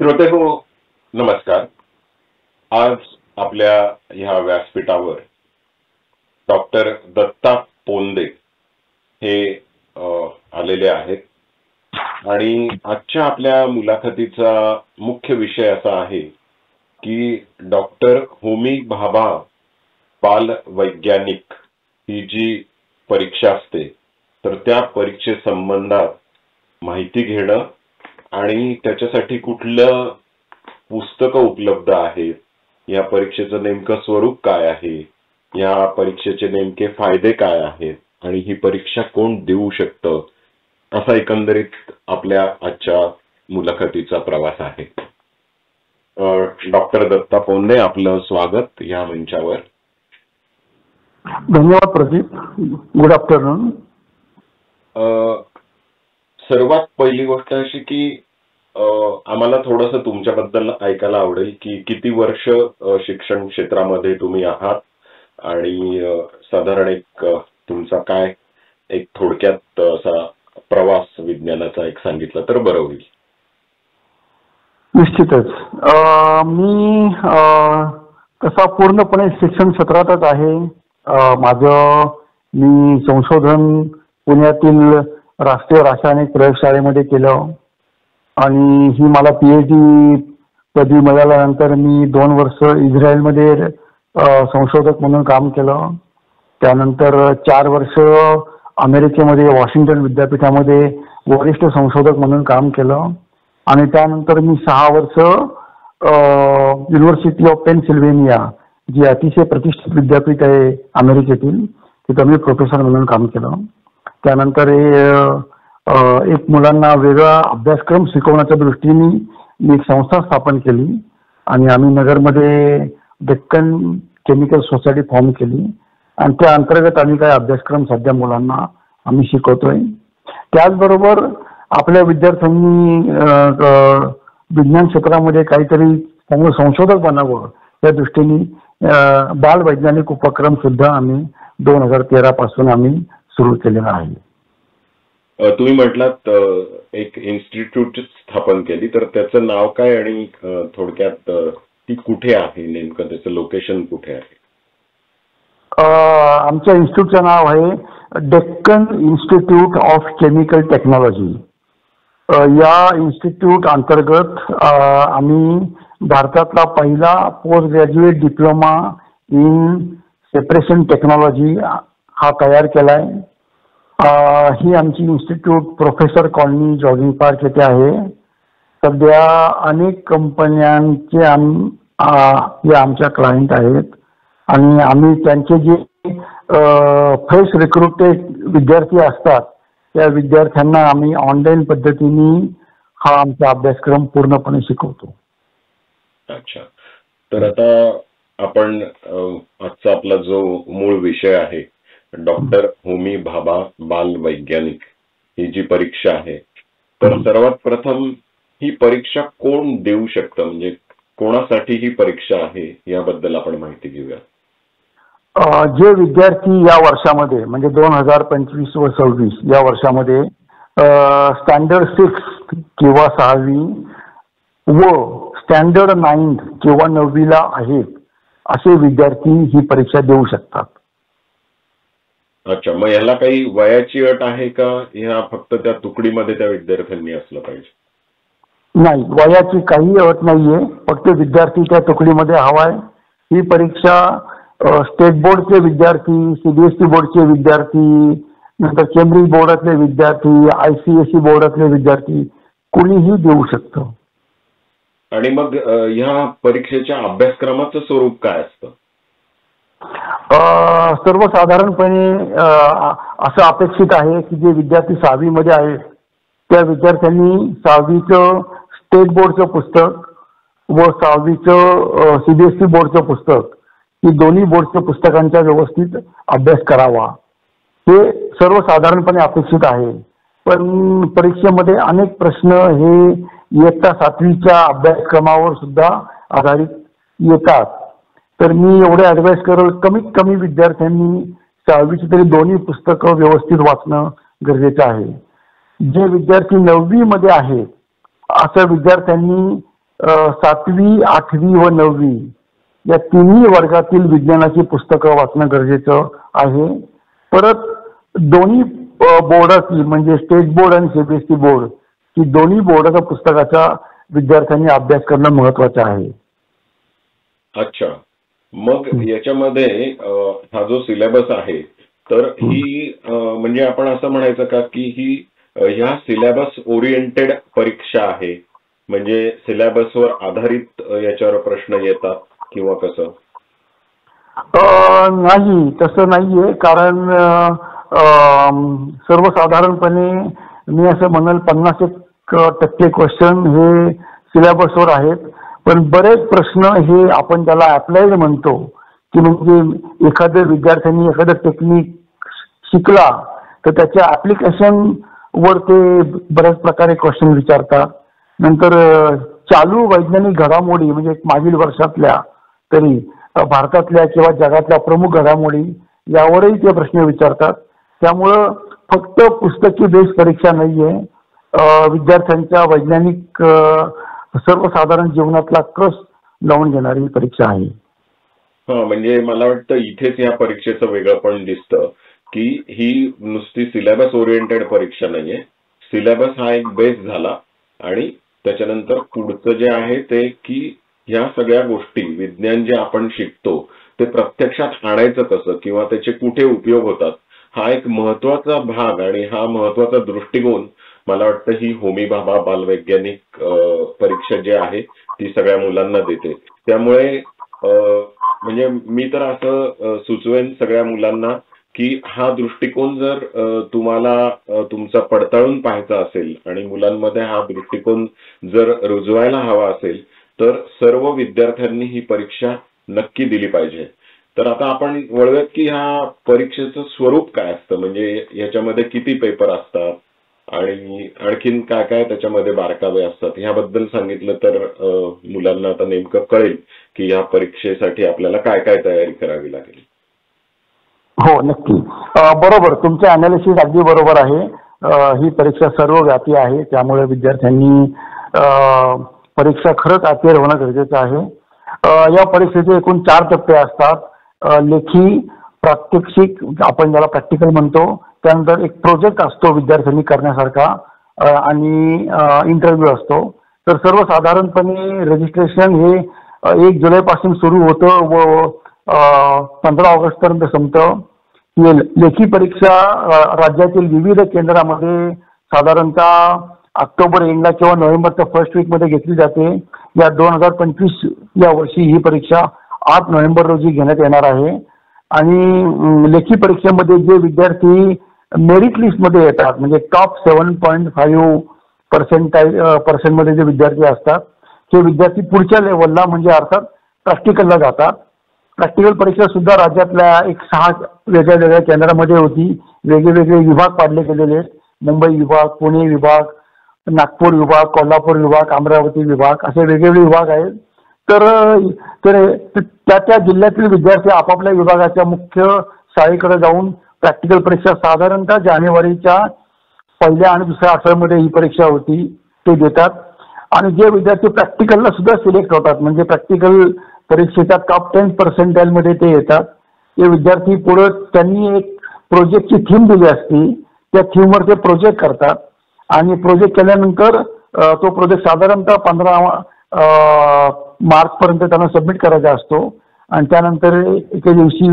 श्रोते हो, नमस्कार. आज आपल्या ह्या व्यासपीठावर डॉक्टर दत्ता पोंदे हे आलेले आहेत आणि आजच्या आपल्या मुलाखतीचा मुख्य विषय असा आहे की डॉक्टर होमी भाभा बाल वैज्ञानिक ही जी परीक्षा असते तर त्या परीक्षेसंबंधात माहिती घेणं आणि त्याच्यासाठी कुठलं पुस्तकं उपलब्ध आहेत, या परीक्षेचं नेमकं स्वरूप काय आहे, या परीक्षेचे नेमके फायदे काय आहेत आणि ही परीक्षा कोण देऊ शकतं, असा एकंदरीत आपल्या आजच्या मुलाखतीचा प्रवास आहे. डॉक्टर दत्ता पोंदे, आपलं स्वागत या मंचावर. धन्यवाद प्रदीप. Good afternoon. सर्वात पहिली गोष्ट अशी की आम्हाला थोडंसं तुमच्याबद्दल ऐकायला आवडेल की किती वर्ष शिक्षण क्षेत्रामध्ये तुम्ही आहात आणि साधारण एक तुमचा काय एक थोडक्यात असा प्रवास विज्ञानाचा एक सांगितला तर बरं होईल. निश्चितच. मी तसा पूर्णपणे शिक्षण क्षेत्रातच आहे. मी संशोधन पुण्यातील राष्ट्रीय रासायनिक प्रयोगशाळेमध्ये केलं आणि ही मला PhD पदवी मिळाल्यानंतर मी 2 वर्ष इस्रायलमध्ये संशोधक म्हणून काम केलं. त्यानंतर 4 वर्ष अमेरिकेमध्ये वॉशिंग्टन विद्यापीठामध्ये वरिष्ठ संशोधक म्हणून काम केलं आणि त्यानंतर मी 6 वर्ष युनिव्हर्सिटी ऑफ पेनसिल्व्हेनिया, जी अतिशय प्रतिष्ठित विद्यापीठ आहे अमेरिकेतील, तिथं मी प्रोफेसर म्हणून काम केलं. त्यानंतर एक मुलांना वेगळा अभ्यासक्रम शिकवण्याच्या दृष्टीने मी एक संस्था स्थापन केली आणि आम्ही नगरमध्ये डेक्कन केमिकल सोसायटी फॉर्म केली आणि त्या अंतर्गत आम्ही काही अभ्यासक्रम सध्या मुलांना आम्ही शिकवतोय. त्याचबरोबर आपल्या विद्यार्थ्यांनी विज्ञान क्षेत्रामध्ये काहीतरी चांगलं संशोधक बनावं या दृष्टीने बाल वैज्ञानिक उपक्रम सुद्धा आम्ही 2013 पासून आम्ही सुरू केलेला आहे. तुम्ही म्हटलात एक इन्स्टिट्यूट स्थापन केली, तर त्याचं नाव काय आणि थोडक्यात ती कुठे आहे, नेमकं त्याचं लोकेशन कुठे आहे? आमच्या इन्स्टिट्यूटचं नाव आहे Deccan institute of chemical technology. या इन्स्टिट्यूट अंतर्गत आम्ही भारतातला पहिला post graduate diploma in separation technology हा तयार केलाय. ही आमची institute professor colony jogging park येथे आहे. सध्या अनेक कंपन्यांचे हे आमच्या क्लायंट आहेत आणि आम्ही त्यांचे जे फ्रेश रिक्रुटेड विद्यार्थी असतात त्या विद्यार्थ्यांना आम्ही ऑनलाईन पद्धतीने हा आमचा अभ्यासक्रम पूर्णपणे शिकवतो. अच्छा, तर आता आपण आजचा आपला जो मूळ विषय आहे डॉक्टर होमी भाभा बाल वैज्ञानिक ही जी परीक्षा आहे, तर सर्वात प्रथम ही परीक्षा कोण देऊ शकतं, म्हणजे कोणासाठी ही परीक्षा आहे याबद्दल आपण माहिती घेऊया. जे विद्यार्थी या वर्षामध्ये म्हणजे 2025 व 26 या वर्षामध्ये स्टँडर्ड 6 किंवा 6वी व स्टँडर्ड 9 किंवा 9वीला आहेत असे विद्यार्थी ही परीक्षा देऊ शकतात. अच्छा, मग याला काही वयाची अट आहे का, ह्या फक्त त्या तुकडीमध्ये त्या विद्यार्थ्यांनी असलं पाहिजे? नाही, वयाची काही अट नाहीये, फक्त विद्यार्थी त्या तुकडीमध्ये हवाय. ही परीक्षा स्टेट बोर्डचे विद्यार्थी, CBSE बोर्डचे विद्यार्थी, नंतर केंब्रिज बोर्डातले विद्यार्थी, ICSE बोर्डातले विद्यार्थी कुणीही देऊ शकतं. आणि मग ह्या परीक्षेच्या अभ्यासक्रमाचं स्वरूप काय असतं? सर्वसाधारणपणे असं अपेक्षित आहे की जे विद्यार्थी 6वी मध्ये आहेत त्या विद्यार्थ्यांनी 6वीचं स्टेट बोर्डचं पुस्तक व 6वीचं CBSE बोर्डचं पुस्तक ही दोन्ही बोर्डच्या पुस्तकांचा व्यवस्थित अभ्यास करावा, हे सर्वसाधारणपणे अपेक्षित आहे. पण परीक्षेमध्ये अनेक प्रश्न हे इयत्ता 7वीच्या अभ्यासक्रमावर सुद्धा आधारित येतात. तर मी एवढे ॲडवाइस करेल, कमीत कमी विद्यार्थ्यांनी 6वीची तरी दोन्ही पुस्तकं व्यवस्थित वाचणं गरजेचं आहे. जे विद्यार्थी 9वी मध्ये आहेत अशा विद्यार्थ्यांनी 7वी, 8वी व 9वी या तिन्ही वर्गातील विज्ञानाची पुस्तकं वाचणं गरजेचं आहे. परत दोन्ही बोर्डाची म्हणजे स्टेट बोर्ड आणि सीबीएसई बोर्ड ही दोन्ही बोर्डाच्या पुस्तकाचा विद्यार्थ्यांनी अभ्यास करणं महत्वाचं आहे. अच्छा, मग याच्यामध्ये हा जो सिलेबस आहे तर ही म्हणजे आपण असं म्हणायचं का की ही ह्या सिलेबस ओरिएंटेड परीक्षा आहे, म्हणजे सिलेबसवर आधारित याच्यावर प्रश्न येतात किंवा कसं? नाही, तसं नाहीये. कारण सर्वसाधारणपणे मी असं म्हणेल 50% क्वेश्चन हे सिलेबसवर आहेत. पण बरेच प्रश्न हे आपण त्याला अप्लाइड म्हणतो की म्हणजे एखाद्या विद्यार्थ्यांनी एखादं टेक्निक शिकला तर त्याच्या ऍप्लिकेशन वर ते बऱ्याच प्रकारे क्वेश्चन विचारतात. नंतर चालू वैज्ञानिक घडामोडी म्हणजे मागील वर्षातल्या तरी भारतातल्या किंवा जगातल्या प्रमुख घडामोडी यावरही ते प्रश्न विचारतात. त्यामुळं फक्त पुस्तकी बेस परीक्षा नाहीये, विद्यार्थ्यांच्या वैज्ञानिक सर्वसाधारण जीवनातला कस लावून घेणारी परीक्षा आहे. हा, म्हणजे मला वाटतं इथेच या परीक्षेचं वेगळं पण दिसतं की ही नुसती सिलेबस ओरिएंटेड परीक्षा नाहीये. सिलेबस हा एक बेस झाला आणि त्याच्यानंतर पुढचं जे आहे ते की ह्या सगळ्या गोष्टी विज्ञान जे आपण शिकतो ते प्रत्यक्षात आणायचं कसं किंवा त्याचे कुठे उपयोग होतात हा एक महत्वाचा भाग आणि हा महत्वाचा दृष्टिकोन मला वाटतं ही होमी भाभा बालवैज्ञानिक परीक्षा जी आहे ती सगळ्या मुलांना देते. त्यामुळे म्हणजे मी तर असं सुचवेन सगळ्या मुलांना की हा दृष्टिकोन जर तुम्हाला तुमचा पडताळून पाहायचा असेल आणि मुलांमध्ये हा दृष्टिकोन जर रुजवायला हवा असेल तर सर्व विद्यार्थ्यांनी ही परीक्षा नक्की दिली पाहिजे. तर आता आपण वळूयात की ह्या परीक्षेचं स्वरूप काय असतं, म्हणजे याच्यामध्ये किती पेपर असतात आणि आणखीन काय काय त्याच्यामध्ये बारकावे असतात ह्याबद्दल सांगितलं तर मुलांना आता नेमकं कळेल की या परीक्षेसाठी आपल्याला काय काय तयारी करावी लागेल. हो, नक्की. बरोबर, तुमचे अनालिसिस अगदी बरोबर आहे. ही परीक्षा सर्वव्यापी आहे, त्यामुळे विद्यार्थ्यांनी परीक्षा खरंच अपेअर होणं गरजेचं आहे. या परीक्षेचे एकूण 4 टप्पे असतात. लेखी, प्रात्यक्षिक आपण ज्याला प्रॅक्टिकल म्हणतो, त्यानंतर एक प्रोजेक्ट असतो विद्यार्थ्यांनी करण्यासारखा आणि इंटरव्ह्यू असतो. तर सर्वसाधारणपणे रजिस्ट्रेशन हे 1 जुलैपासून सुरू होतं व 15 ऑगस्ट पर्यंत संपतं. लेखी परीक्षा राज्यातील विविध केंद्रामध्ये साधारणतः ऑक्टोबर एंडला किंवा नोव्हेंबरच्या फर्स्ट वीक मध्ये घेतली जाते. या 2025 या वर्षी ही परीक्षा 8 नोव्हेंबर रोजी घेण्यात येणार आहे. आणि लेखी परीक्षेमध्ये जे विद्यार्थी मेरिट लिस्ट मध्ये येतात म्हणजे टॉप 7.5% मध्ये जे विद्यार्थी असतात ते विद्यार्थी पुढच्या लेवलला म्हणजे अर्थात प्रॅक्टिकलला जातात. प्रॅक्टिकल परीक्षा सुद्धा राज्यातल्या 6 वेगळ्या केंद्रामध्ये होती. वेगवेगळे विभाग पाडले गेलेले आहेत. मुंबई विभाग, पुणे विभाग, नागपूर विभाग, कोल्हापूर विभाग, अमरावती विभाग असे वेगवेगळे विभाग आहेत. तर त्या जिल्ह्यातील विद्यार्थी आपापल्या विभागाच्या मुख्य शाळेकडे जाऊन प्रॅक्टिकल परीक्षा साधारणतः जानेवारीच्या पहिल्या आणि दुसऱ्या आठवड्यामध्ये ही परीक्षा होती ते देतात. आणि जे विद्यार्थी प्रॅक्टिकलला सुद्धा सिलेक्ट होतात म्हणजे प्रॅक्टिकल परीक्षेच्या टॉप 10% मध्ये ते येतात, ते विद्यार्थी पुढे त्यांनी एक प्रोजेक्टची थीम दिली असती, त्या थीमवर ते प्रोजेक्ट करतात आणि प्रोजेक्ट केल्यानंतर तो प्रोजेक्ट साधारणतः 15 मार्च पर्यंत त्यांना सबमिट करायचा असतो. आणि त्यानंतर एके दिवशी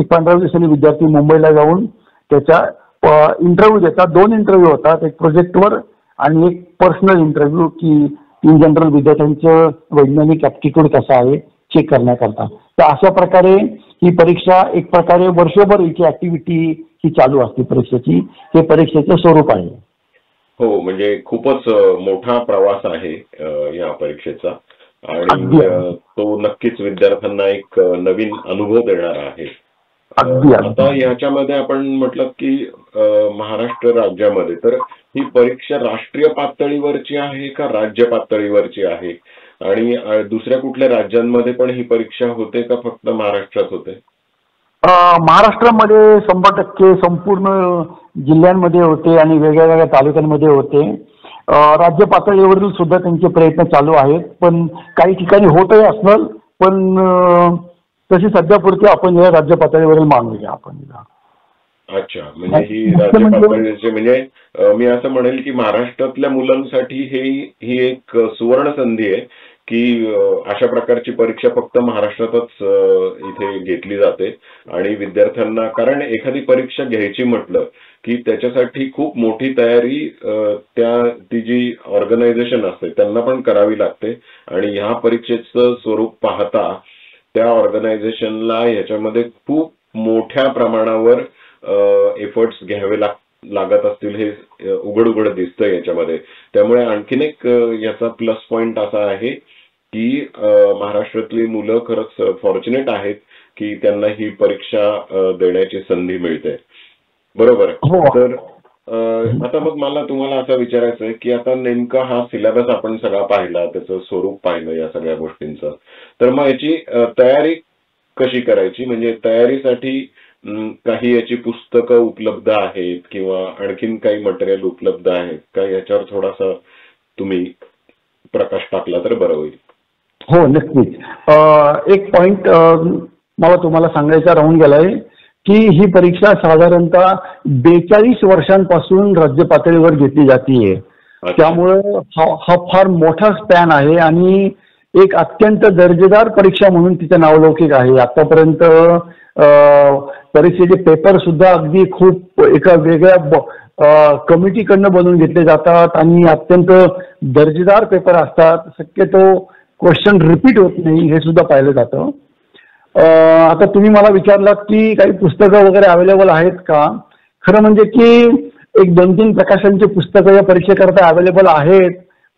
15 दिवसांनी विद्यार्थी मुंबईला जाऊन त्याचा इंटरव्ह्यू देतात. 2 इंटरव्ह्यू होतात, एक प्रोजेक्टवर आणि एक पर्सनल इंटरव्ह्यू की इन जनरल विद्यार्थ्यांचं वैज्ञानिक ऍप्टिट्यूड कसा आहे चेक करण्याकरता. तर अशा प्रकारे ही परीक्षा एक प्रकारे वर्षभर हिची ऍक्टिव्हिटी ही चालू असते परीक्षेची. हे परीक्षेचं स्वरूप आहे. हो, म्हणजे खूपच मोठा प्रवास आहे या परीक्षेचा आणि तो नक्कीच विद्यार्थ्यांना एक नवीन अनुभव देणारा आहे. आता याच्यामध्ये आपण म्हटलं की महाराष्ट्र राज्यामध्ये तर ही परीक्षा राष्ट्रीय पातळीवरची आहे का राज्य पातळीवरची आहे आणि दुसऱ्या कुठल्या राज्यांमध्ये पण ही परीक्षा होते का फक्त महाराष्ट्रात होते? महाराष्ट्रामध्ये 100% संपूर्ण जिल्ह्यांमध्ये होते आणि वेगवेगळ्या तालुक्यांमध्ये होते. राज्य पातळीवरील सुद्धा त्यांचे प्रयत्न चालू आहेत, पण काही ठिकाणी होतही असणार, पण तशी सध्यापुरती आपण या राज्य पातळीवरील मानूया आपण. अच्छा, म्हणजे ही राज्य पातळीचे म्हणजे मी असं म्हणेल की महाराष्ट्रातल्या मुलांसाठी ही एक सुवर्ण संधी आहे की अशा प्रकारची परीक्षा फक्त महाराष्ट्रातच इथे घेतली जाते आणि विद्यार्थ्यांना, कारण एखादी परीक्षा घ्यायची म्हटलं की त्याच्यासाठी खूप मोठी तयारी ती जी ऑर्गनायझेशन असते त्यांना पण करावी लागते आणि ह्या परीक्षेचं स्वरूप पाहता त्या ऑर्गनायझेशनला याच्यामध्ये खूप मोठ्या प्रमाणावर एफर्ट्स घ्यावे लागत असतील हे उघड दिसतंय याच्यामध्ये. त्यामुळे आणखीन एक याचा प्लस पॉइंट असा आहे की महाराष्ट्रातली मुलं खरंच फॉर्च्युनेट आहेत की त्यांना ही परीक्षा देण्याची संधी मिळते. बरोबर. तर आता मग मला तुम्हाला असं विचारायचं आहे की आता नेमका हा सिलेबस आपण सगळा पाहिला, त्याचं स्वरूप पाहिलं या सगळ्या गोष्टींचं, तर मग याची तयारी कशी करायची, म्हणजे तयारीसाठी काही याची पुस्तकं उपलब्ध आहेत किंवा आणखीन काही मटेरियल उपलब्ध आहेत का, याच्यावर थोडासा तुम्ही प्रकाश टाकला तर बरं होईल. हो, नक्कीच. एक पॉइंट मला तुम्हाला सांगायचा राहून गेलाय की ही परीक्षा साधारणतः 42 वर्षांपासून राज्य पातळीवर घेतली जाते. त्यामुळं हा फार मोठा स्पॅन आहे आणि एक अत्यंत दर्जेदार परीक्षा म्हणून तिचं नावलौकिक आहे. आतापर्यंत परीक्षेचे पेपर सुद्धा अगदी खूप एका वेगळ्या कमिटीकडनं बनवून घेतले जातात आणि अत्यंत दर्जेदार पेपर असतात. शक्यतो क्वेश्चन रिपीट होत नाही हे सुद्धा पाहिलं जातं. आता तुम्ही मला विचारलात की काही पुस्तकं वगैरे अवेलेबल आहेत का. खरं म्हणजे की एक 2-3 प्रकाशनची पुस्तकं या परीक्षेकरता अवेलेबल आहेत,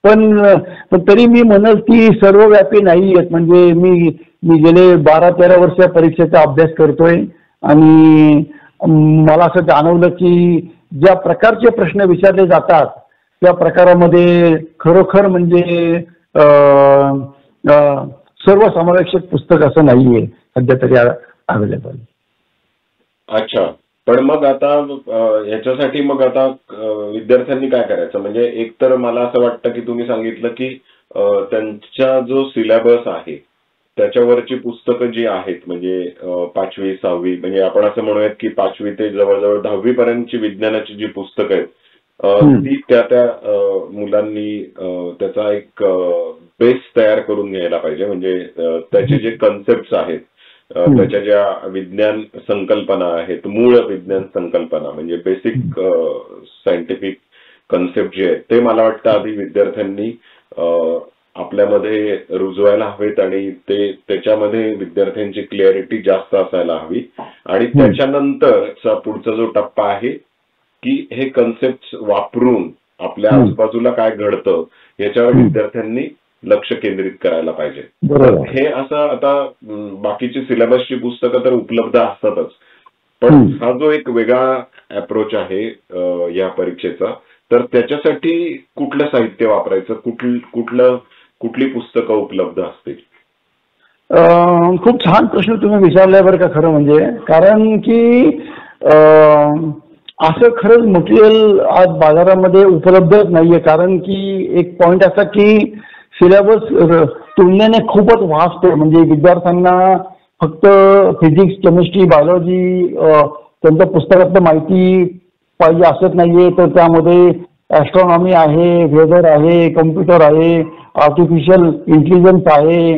पण तरी मी म्हणेल की सर्वव्यापी नाही आहेत. म्हणजे मी गेले 12-13 वर्ष या परीक्षेचा अभ्यास करतोय आणि मला असं जाणवलं की ज्या प्रकारचे प्रश्न विचारले जातात त्या प्रकारामध्ये खरोखर म्हणजे सर्वसमावेशक पुस्तक असं नाहीये सध्या तरी अवेलेबल. अच्छा, पण मग आता याच्यासाठी मग आता विद्यार्थ्यांनी काय करायचं, म्हणजे एक तर मला असं वाटतं की तुम्ही सांगितलं की त्यांचा जो सिलेबस आहे त्याच्यावरची पुस्तकं जी आहेत, म्हणजे 5वी 6वी, म्हणजे आपण असं म्हणूयात की 5वी ते जवळजवळ 10वी पर्यंतची विज्ञानाची जी पुस्तकं आहेत ती त्या मुलांनी त्याचा एक बेस तयार करून घ्यायला पाहिजे. म्हणजे त्याचे जे कन्सेप्ट आहेत, त्याच्या ज्या विज्ञान संकल्पना आहेत, मूळ विज्ञान संकल्पना म्हणजे बेसिक सायंटिफिक कन्सेप्ट जे आहेत ते मला वाटतं आधी विद्यार्थ्यांनी आपल्यामध्ये रुजवायला हवेत आणि त्याच्यामध्ये विद्यार्थ्यांची क्लॅरिटी जास्त असायला हवी. आणि त्याच्यानंतरचा पुढचा जो टप्पा आहे की हे कन्सेप्ट वापरून आपल्या आजूबाजूला काय घडतं याच्यावर विद्यार्थ्यांनी लक्ष केंद्रित करायला पाहिजे. तर हे असं आता बाकीची सिलेबसची पुस्तकं तर उपलब्ध असतातच, पण हा जो एक वेगळा अप्रोच आहे या परीक्षेचा, तर त्याच्यासाठी कुठलं साहित्य वापरायचं, कुठली पुस्तकं उपलब्ध असतील. खूप छान प्रश्न तुम्ही विचारलाय बरं का. खरं म्हणजे कारण की असं खरंच मटेरियल आज बाजारामध्ये उपलब्धच नाहीये. कारण की एक पॉइंट असा की सिलेबस तुलनेने खूपच वास्ट आहे. म्हणजे विद्यार्थ्यांना फक्त फिजिक्स, केमिस्ट्री, बायोलॉजी त्यांच्या पुस्तकातलं माहिती पाहिजे असत नाहीये, तर त्यामध्ये ॲस्ट्रॉनॉमी आहे, वेदर आहे, कम्प्युटर आहे, आर्टिफिशियल इंटेलिजन्स आहे,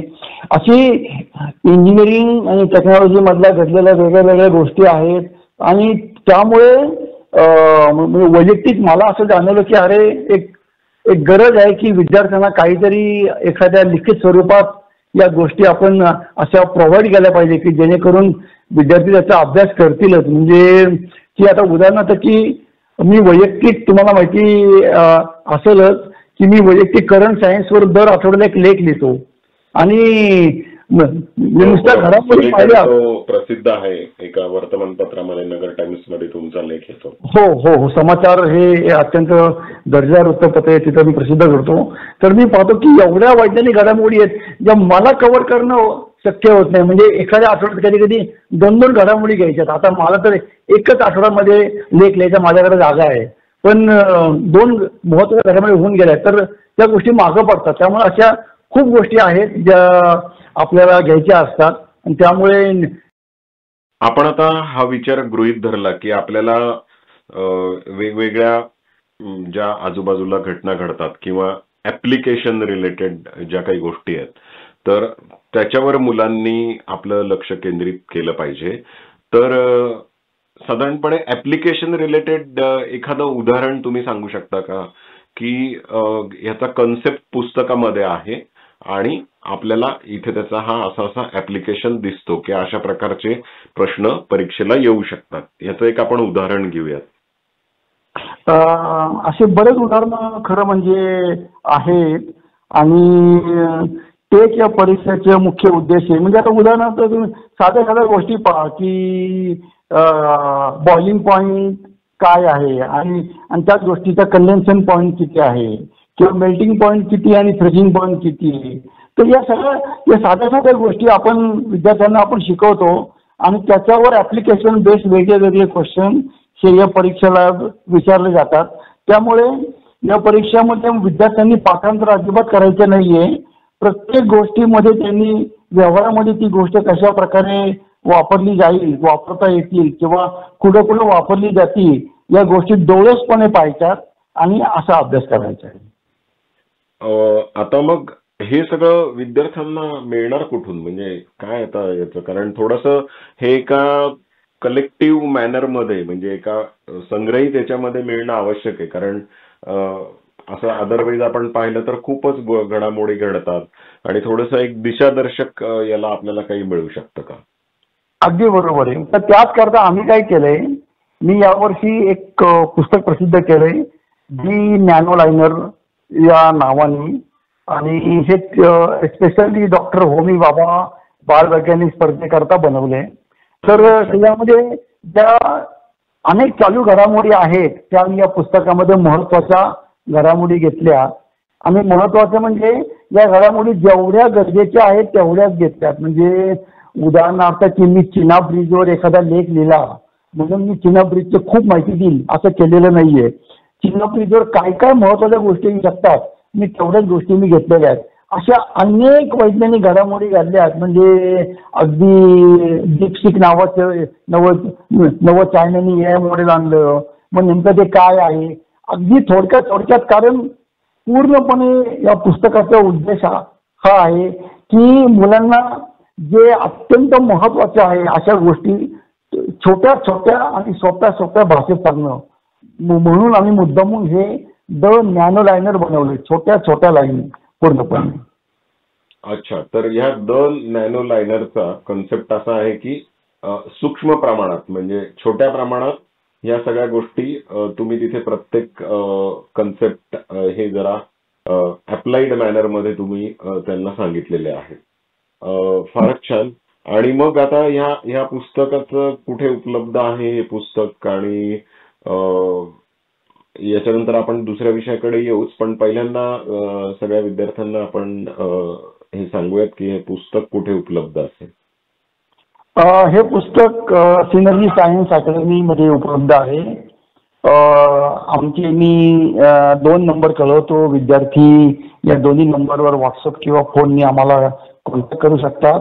अशी इंजिनिअरिंग आणि टेक्नॉलॉजी मधल्या घडलेल्या वेगळ्या गोष्टी आहेत. आणि त्यामुळे वैयक्तिक मला असं जाणवलं की अरे एक गरज आहे की विद्यार्थ्यांना काहीतरी एखाद्या लिखित स्वरूपात या गोष्टी आपण अशा प्रोव्हाइड केल्या पाहिजे की जेणेकरून विद्यार्थी त्याचा अभ्यास करतीलच. म्हणजे की आता उदाहरणार्थ की मी वैयक्तिक तुम्हाला माहिती असेलच की मी वैयक्तिक करंट सायन्सवर दर आठवड्याला एक लेख लिहितो आणि नुसत्या घडामोडी पाहिल्या. प्रसिद्ध आहे एका वर्तमानपत्रामध्ये, नगर टाइम्स मध्ये तुमचा लेख येतो. हो हो हो, समाचार हे अत्यंत दर्जेदार वृत्तपत्र आहे, तिथं मी प्रसिद्ध करतो. तर मी पाहतो की एवढ्या वैज्ञानिक घडामोडी आहेत ज्या मला कव्हर करणं शक्य होत नाही. म्हणजे एखाद्या आठवड्यात कधी कधी 2-2 घडामोडी घ्यायच्यात. आता मला तर एकच आठवड्यामध्ये लेख लिहायचा माझ्याकडे जागा आहे, पण दोन महत्वाच्या घडामोडी होऊन गेल्या तर त्या गोष्टी मागं पडतात. त्यामुळे अशा खूप गोष्टी आहेत ज्या आपल्याला घ्यायच्या असतात आणि त्यामुळे आपण आता हा विचार गृहीत धरला की आपल्याला वेगवेगळ्या ज्या आजूबाजूला घटना घडतात किंवा ऍप्लिकेशन रिलेटेड ज्या काही गोष्टी आहेत तर त्याच्यावर मुलांनी आपलं लक्ष केंद्रित केलं पाहिजे. तर साधारणपणे ऍप्लिकेशन रिलेटेड एखादं उदाहरण तुम्ही सांगू शकता का की ह्याचा कन्सेप्ट पुस्तकामध्ये आहे आणि आपल्याला इथे त्याचा हा असा ऍप्लिकेशन दिसतो की अशा प्रकारचे प्रश्न परीक्षेला येऊ शकतात. याचं एक आपण उदाहरण घेऊयात. असे बरेच उदाहरणं खरं म्हणजे आहेत आणि तेच या परीक्षेचे मुख्य उद्देश आहे. म्हणजे आता उदाहरणार्थ तुम्ही साध्या गोष्टी पहा की बॉइलिंग पॉईंट काय आहे आणि त्याच गोष्टीचा कंडेन्शन पॉईंट किती आहे किंवा मेल्टिंग पॉईंट किती आणि फ्रीजिंग पॉईंट किती. तर या साध्या गोष्टी आपण विद्यार्थ्यांना आपण शिकवतो आणि त्याच्यावर ऍप्लिकेशन बेस्ड वेगळे क्वेश्चन हे या परीक्षेला विचारले जातात. त्यामुळे या परीक्षामध्ये विद्यार्थ्यांनी पाठांतर अजिबात करायचं नाहीये. प्रत्येक गोष्टीमध्ये त्यांनी व्यवहारामध्ये ती गोष्ट कशा प्रकारे वापरली जाईल, वापरता येतील किंवा कुठं कुठं वापरली जातील या गोष्टी डोळसपणे पाहायच्यात आणि असा अभ्यास करायचा आहे. आता मग हे सगळं विद्यार्थ्यांना मिळणार कुठून, म्हणजे काय आता याचं, कारण थोडंसं हे एका कलेक्टिव्ह मॅनर मध्ये म्हणजे एका संग्रहित याच्यामध्ये मिळणं आवश्यक आहे. कारण असं अदरवाईज आपण पाहिलं तर खूपच घडामोडी घडतात आणि थोडंसं एक दिशादर्शक याला आपल्याला काही मिळू शकतं का? अगदी बरोबर आहे. तर त्याच करता आम्ही काय केलंय, मी यावर्षी एक पुस्तक प्रसिद्ध केलंय दी नॅनो लायनर या नावाने आणि हे स्पेशली डॉक्टर होमी भाभा बालवैज्ञानिक स्पर्धेकरता बनवले. तर त्याच्यामध्ये ज्या अनेक चालू घडामोडी आहेत त्या मी या पुस्तकामध्ये महत्वाच्या घडामोडी घेतल्या आणि महत्वाचं म्हणजे या घडामोडी जेवढ्या गरजेच्या आहेत तेवढ्याच घेतल्यात. म्हणजे उदाहरणार्थ की मी चीना ब्रिजवर एखादा लेख लिहिला म्हणून मी चीना ब्रिजची खूप माहिती देईल असं केलेलं नाहीये. चीना ब्रिजवर काय काय महत्वाच्या गोष्टी येऊ शकतात मी तेवढ्याच गोष्टी मी घेतलेल्या आहेत. अशा अनेक वैज्ञानिक घडामोडी घडल्या आहेत. म्हणजे अगदी डीपसीक नावाचं नवं चायनाने एआय मॉडेल आणलं, मग नेमकं ते काय आहे अगदी थोडक्यात. कारण पूर्णपणे या पुस्तकाचा उद्देश हा आहे की मुलांना जे अत्यंत महत्वाचे आहे अशा गोष्टी छोट्या आणि सोप्या भाषेत सांगणं, म्हणून आम्ही मुद्दामून हे द नॅनो लायनर बनवले, छोट्या लाईन पूर्णपणे. अच्छा, तर ह्या द नॅनो लायनरचा कन्सेप्ट असा आहे की सूक्ष्म प्रमाणात म्हणजे छोट्या प्रमाणात या सगळ्या गोष्टी तुम्ही तिथे प्रत्येक कन्सेप्ट हे जरा अप्लाइड मॅनर मध्ये तुम्ही त्यांना सांगितलेले आहे. फारच छान. आणि मग आता ह्या पुस्तकाचं कुठे उपलब्ध आहे हे पुस्तक, आणि याच्यानंतर आपण दुसऱ्या विषयाकडे येऊच, पण पहिल्यांदा सगळ्या विद्यार्थ्यांना आपण हे सांगूयात की हे पुस्तक कुठे उपलब्ध असेल. हे पुस्तक सिनर्जी सायन्स अकॅडमी मध्ये उपलब्ध आहे. आमचे मी 2 नंबर कळवतो, विद्यार्थी या दोन्ही नंबरवर व्हॉट्सअप किंवा फोनने आम्हाला कॉन्टॅक्ट करू शकतात.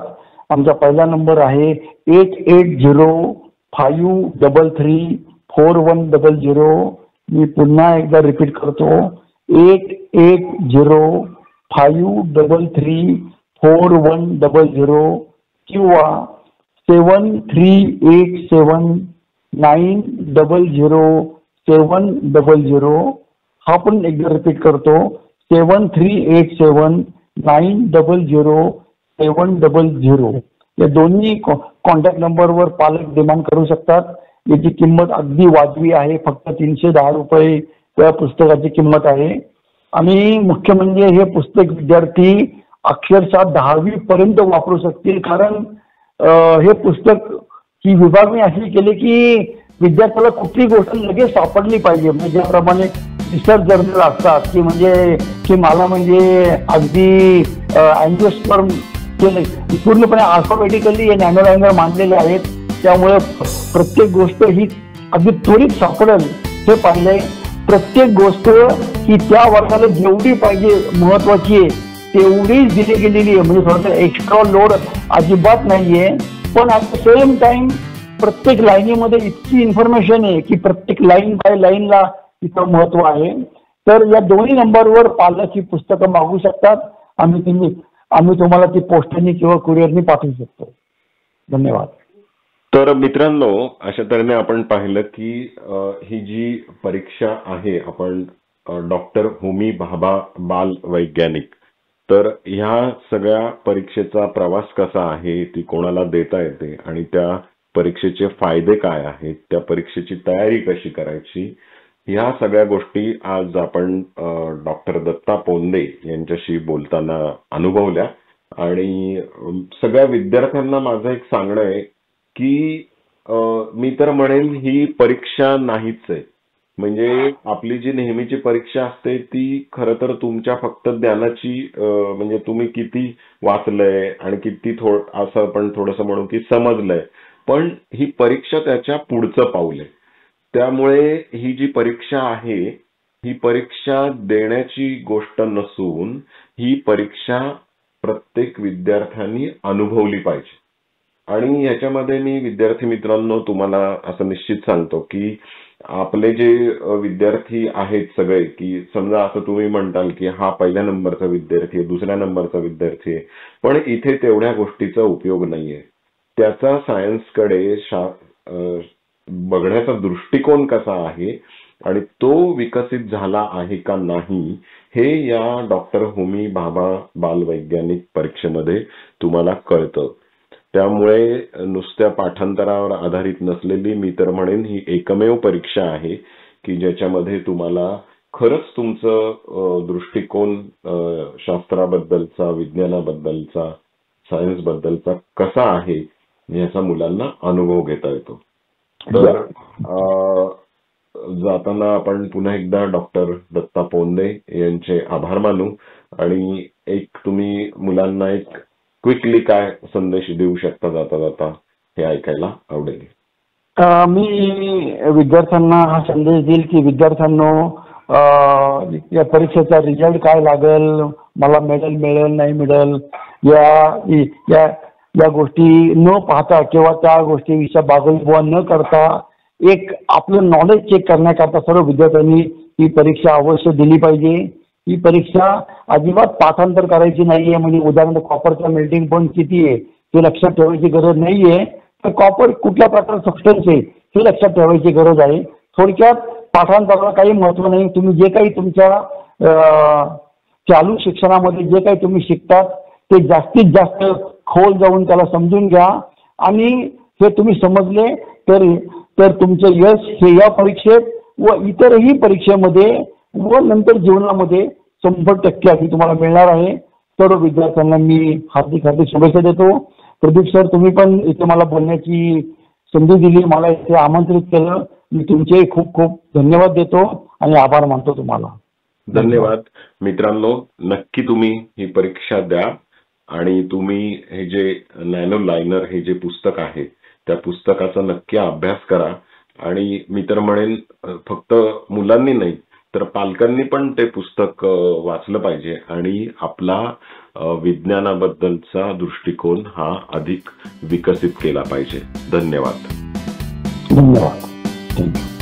आमचा पहिला नंबर आहे 8805334100. मी पुन्हा एकदा रिपीट करतो 8805334100 किंवा 7387900700. हा पण एकदा रिपीट करतो 7387900700. या दोन्ही कॉन्टॅक्ट नंबरवर पालक डिमांड करू शकतात. याची किंमत अगदी वाजवी आहे, फक्त 310 रुपये त्या पुस्तकाची किंमत आहे. आणि मुख्य म्हणजे हे पुस्तक विद्यार्थी अक्षरशः 10वी पर्यंत वापरू शकतील. कारण हे पुस्तक ही विभागणी अशी केली की विद्यार्थ्याला कुठली गोष्ट लगेच सापडली पाहिजे. म्हणजे ज्याप्रमाणे रिसर्च जर्नल असतात की म्हणजे की मला म्हणजे अगदी अँजिओस्पर्म पूर्णपणे अल्फाबेटिकली हे नॅनो लायनर मांडलेले आहेत. त्यामुळे प्रत्येक गोष्ट ही अगदी त्वरित सापडेल हे पाहिलंय. प्रत्येक गोष्ट ही त्या वर्गाला जेवढी पाहिजे महत्वाची आहे तेवढीच दिली गेलेली आहे. म्हणजे थोडंसं एक्स्ट्रा लोड अजिबात नाहीये. पण ऍट द सेम टाइम प्रत्येक लाईनीमध्ये इतकी इन्फॉर्मेशन आहे की प्रत्येक लाईन बाय लाईनला तिचं महत्व आहे. तर या दोन्ही नंबरवर पालक ही पुस्तकं मागू शकतात. आम्ही तुम्हाला ती पोस्टने किंवा कुरिअरने पाठवू शकतो. धन्यवाद. तर मित्रांनो, अशा तऱ्हेने आपण पाहिलं की ही जी परीक्षा आहे, आपण डॉक्टर होमी भाभा बाल वैज्ञानिक, तर ह्या सगळ्या परीक्षेचा प्रवास कसा आहे, ती कोणाला देता येते आणि त्या परीक्षेचे फायदे काय आहेत, त्या परीक्षेची तयारी कशी करायची, ह्या सगळ्या गोष्टी आज आपण डॉक्टर दत्ता पोंदे यांच्याशी बोलताना अनुभवल्या. आणि सगळ्या विद्यार्थ्यांना माझं एक सांगणं आहे की मी तर म्हणेन ही परीक्षा नाहीच आहे. म्हणजे आपली जी नेहमीची परीक्षा असते ती खरं तर तुमच्या फक्त ज्ञानाची, म्हणजे तुम्ही किती वाचलंय आणि किती असं आपण थोडंसं म्हणू की समजलंय, पण ही परीक्षा त्याच्या पुढचं पाऊल आहे. त्यामुळे ही जी परीक्षा आहे ही परीक्षा देण्याची गोष्ट नसून ही परीक्षा प्रत्येक विद्यार्थ्यांनी अनुभवली पाहिजे. आणि ह्याच्यामध्ये मी विद्यार्थी मित्रांनो तुम्हाला असं निश्चित सांगतो की आपले जे विद्यार्थी आहेत सगळे, की समजा असं तुम्ही म्हणताल की हा पहिल्या नंबरचा विद्यार्थी आहे, दुसऱ्या नंबरचा विद्यार्थी आहे, पण इथे तेवढ्या गोष्टीचा उपयोग नाहीये. त्याचा सायन्सकडे बघण्याचा दृष्टिकोन कसा आहे आणि तो विकसित झाला आहे का नाही हे या डॉक्टर होमी भाभा बाल वैज्ञानिक परीक्षेमध्ये तुम्हाला कळतं. त्यामुळे नुसत्या पाठांतरावर आधारित नसलेली मी तर म्हणेन ही एकमेव परीक्षा आहे की ज्याच्यामध्ये तुम्हाला खरंच तुमचं दृष्टिकोन शास्त्राबद्दलचा, विज्ञानाबद्दलचा, सायन्स बद्दलचा कसा आहे याचा मुलांना अनुभव घेता येतो. तर जाताना आपण पुन्हा एकदा डॉक्टर दत्ता पोंदे यांचे आभार मानू आणि एक तुम्ही मुलांना एक क्विकली काय संदेश देऊ शकता जाता जाता हे ऐकायला आवडेल. मी विद्यार्थ्यांना हा संदेश देईल की विद्यार्थ्यांनो, या परीक्षेचा रिझल्ट काय लागेल, मला मेडल मिळेल नाही मिळेल, या गोष्टी न पाहता किंवा त्या गोष्टीविषयी बागलबुवा न करता एक आपलं नॉलेज चेक करण्याकरता सर्व विद्यार्थ्यांनी ही परीक्षा अवश्य दिली पाहिजे. ही परीक्षा अजिबात पाठांतर करायची नाहीये. म्हणजे उदाहरणार्थ कॉपरचा मेल्टिंग पॉईंट किती आहे हे लक्षात ठेवायची गरज नाहीये. तर कॉपर कुठल्या प्रकारचं सबस्टन्स आहे हे लक्षात ठेवायची गरज आहे. थोडक्यात पाठांतराला काही महत्व नाही. तुम्ही जे काही तुमच्या चालू शिक्षणामध्ये जे काही तुम्ही शिकतात ते जास्तीत जास्त खोल जाऊन त्याला समजून घ्या आणि हे तुम्ही समजले तर तुमचं यश हे या परीक्षेत व इतरही परीक्षेमध्ये व नंतर जीवनामध्ये 100% अगदी तुम्हाला मिळणार आहे. सर्व विद्यार्थ्यांना मी हार्दिक शुभेच्छा देतो. प्रदीप सर, तुम्ही पण इथे मला बोलण्याची संधी दिली, मला इथे आमंत्रित केलं, मी तुमचे खूप खूप धन्यवाद देतो आणि आभार मानतो तुम्हाला. धन्यवाद. मित्रांनो, नक्की तुम्ही ही परीक्षा द्या आणि तुम्ही हे जे नॅनो लायनर हे जे पुस्तक आहे त्या पुस्तकाचा नक्की अभ्यास करा. आणि मी तर म्हणेन फक्त मुलांनी नाही तर पालकांनी पण ते पुस्तक वाचलं पाहिजे आणि आपला विज्ञानाबद्दलचा दृष्टिकोन हा अधिक विकसित केला पाहिजे. धन्यवाद. धन्यवाद.